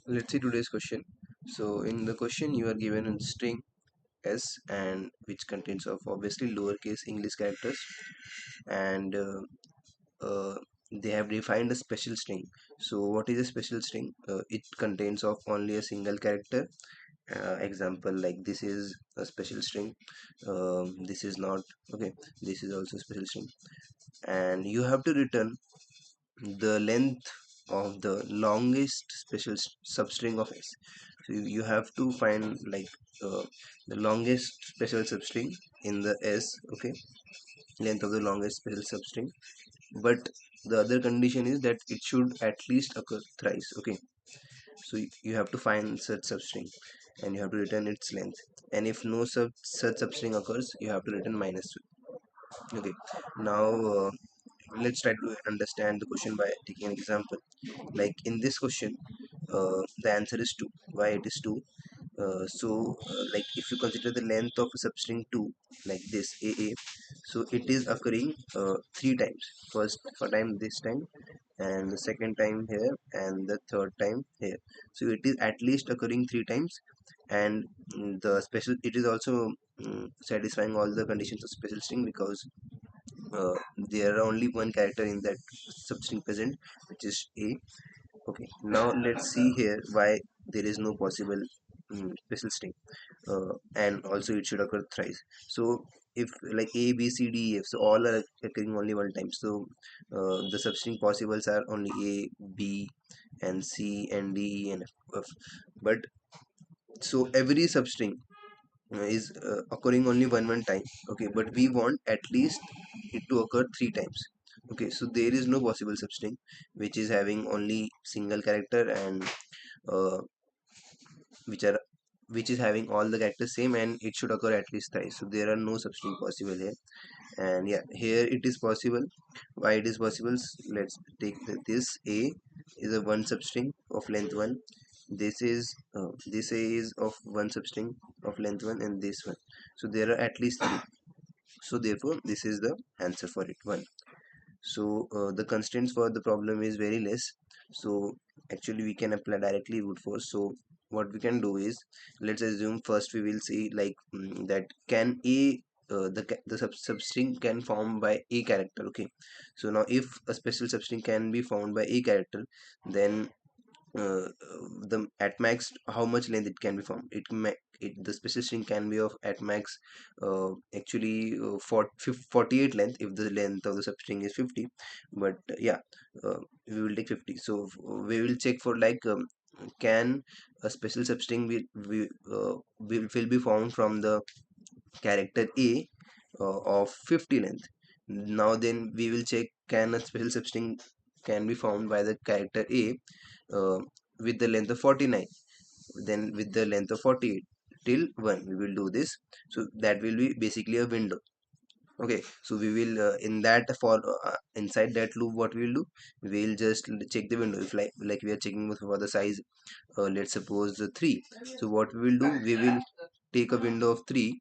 Let's see today's question. So in the question you are given a string s, and which contains of obviously lowercase English characters, and uh, they have defined a special string. So what is a special string? It contains of only a single character. Example, like this is a special string, this is not. Okay, this is also a special string, and you have to return the length of the longest substring of s. So you have to find like the longest special substring in the s. Okay, length of the longest special substring, but the other condition is that it should at least occur thrice. Okay, so you have to find such substring and you have to return its length, and if no such substring occurs, you have to return minus 2. Okay, now let's try to understand the question by taking an example. Like in this question, the answer is 2. Why it is 2? Like if you consider the length of a substring 2, like this aa, so it is occurring 3 times. First for time this time, and the second time here, and the third time here. So it is at least occurring 3 times, and the special, it is also satisfying all the conditions of special string, because uh, there are only one character in that substring present, which is a. Okay, now let's see here why there is no possible special string, and also it should occur thrice. So if like a b c d e f, so all are occurring only one time, so the substring possibles are only a, b, and c, and d, e, and f. But so every substring is occurring only one time. Okay, but we want at least it to occur 3 times. Okay, so there is no possible substring which is having only single character, and uh, which are which is having all the characters same, and it should occur at least thrice. So there are no substring possible here, and yeah, here it is possible. Why it is possible? Let's take this a is a one substring of length 1. This a is of one substring of length 1, and this one. So there are at least 3. So therefore this is the answer for it, 1. So the constraints for the problem is very less. So actually we can apply directly root force. So what we can do is, let's assume first we will see like that can a substring can form by a character. Okay, so now if a special substring can be found by a character, then the at max how much length it can be formed. The special string can be of at max actually 48 length if the length of the substring is 50. But yeah, we will take 50. So we will check for like can a special substring will be found from the character a of 50 length. Now then we will check, can a special substring can be found by the character a uh, with the length of 49, then with the length of 48 till 1. We will do this, so that will be basically a window. Okay, so we will in that for inside that loop, what we will do, we will just check the window. If like we are checking for the size, let's suppose the 3. So what we will do, we will take a window of 3.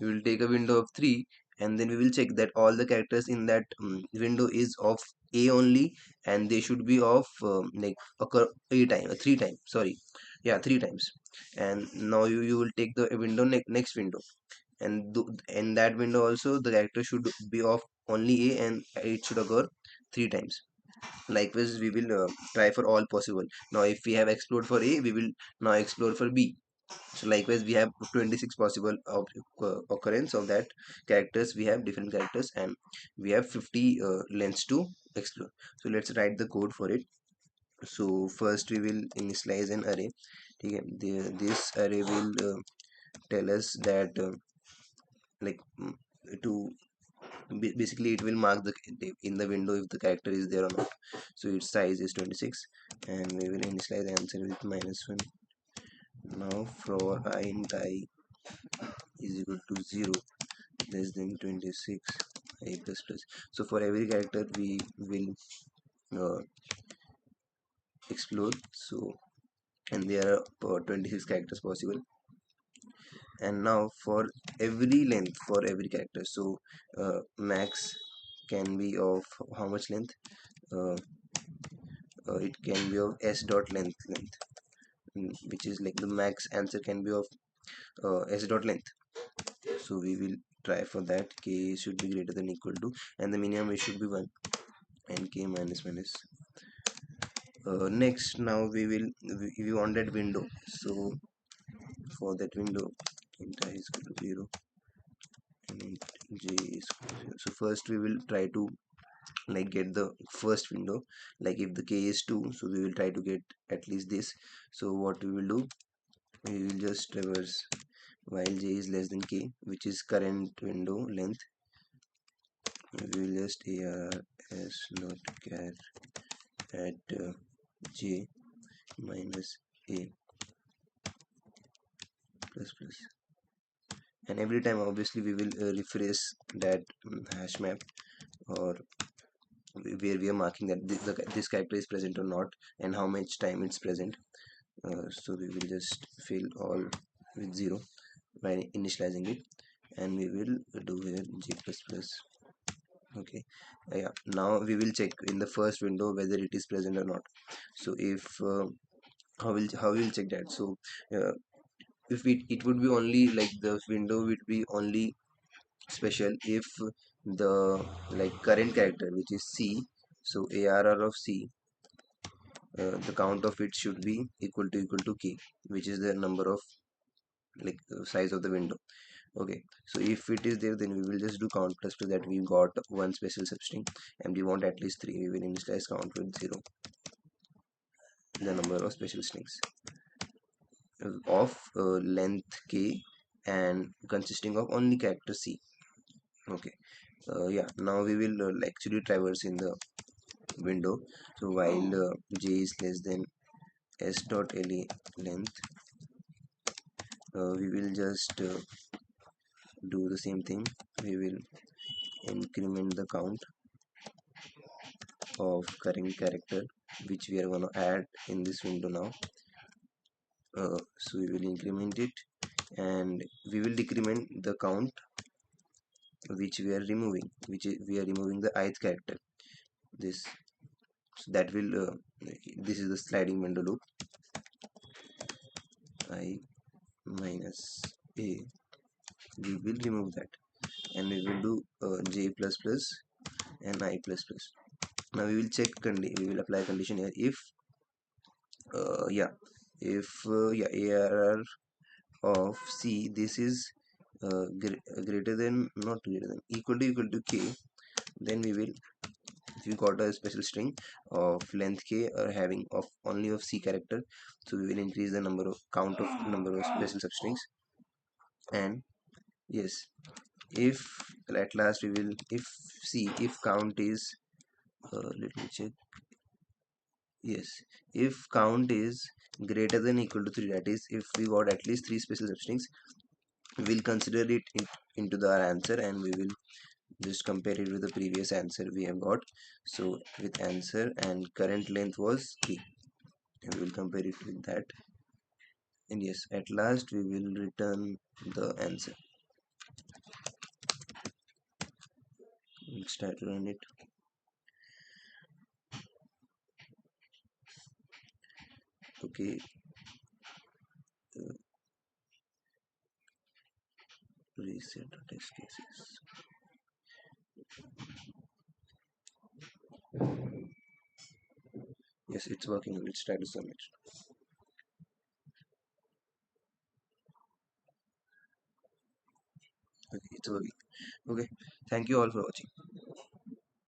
We will take a window of 3, and then we will check that all the characters in that window is of a only, and they should be of like occur 3 times, sorry, yeah, 3 times. And now you will take the window next window, and in that window also the character should be of only a, and it should occur 3 times. Likewise we will try for all possible. Now if we have explored for a, we will now explore for b. So likewise we have 26 possible occurrence of that characters. We have different characters, and we have 50 lengths to explore. So let's write the code for it. So first we will initialize an array. Okay, this array will tell us that like to basically it will mark the in the window if the character is there or not. So its size is 26, and we will initialize the answer with -1. Now for I int I is equal to 0 less than 26 I plus plus. So for every character we will uh, explore. So, and there are 26 characters possible. And now for every length for every character, so max can be of how much length, uh, it can be of s dot length, which is like the max answer can be of s dot length. So we will try for that. K should be greater than equal to, and the minimum it should be 1, and k minus minus. Next, now we want that window. So for that window, int I is equal to 0 and int j is equal to 0. So first we will try to like get the first window. Like if the k is 2, so we will try to get at least this. So what we will do, we will just traverse while j is less than k, which is current window length. We will just ars not char at j minus a plus plus, and every time obviously we will refresh that hash map, or where we are marking that this character is present or not, and how much time it's present. So we will just fill all with 0 by initializing it, and we will do here g plus plus. Okay, yeah, now we will check in the first window whether it is present or not. So if how we'll check that. So if it would be only like the window would be only special if the like current character, which is c, so arr of c, the count of it should be equal to k, which is the number of like size of the window. Okay, so if it is there, then we will just do count plus to that we got one special substring, and we want at least 3. We will initialize count with 0, the number of special strings of length k and consisting of only character c. Okay, yeah, now we will actually traverse in the window. So while j is less than s dot la length, we will just do the same thing. We will increment the count of current character which we are going to add in this window now. So we will increment it, and we will decrement the count which we are removing, which is we are removing the ith character. This, so that will this is the sliding window loop. I minus a, we will remove that, and we will do j plus plus and I plus plus. Now we will check we will apply condition here. If yeah, if yeah, arr of c, this is greater than, not greater than, equal to k, then we will, if we got a special string of length k or having of only of c character, so we will increase the number of count of number of special substrings. And yes, if at last we will, if see, if count is let me check. Yes, if count is greater than equal to 3, that is if we got at least 3 special substrings, we will consider it into the answer, and we will just compare it with the previous answer we have got. So with answer and current length was 3, and we will compare it with that, and yes, at last we will return the answer. Let's try to run it. Okay, uh, reset the test cases. Yes, it's working. Let's try to submit. Okay, it's working. Okay, thank you all for watching.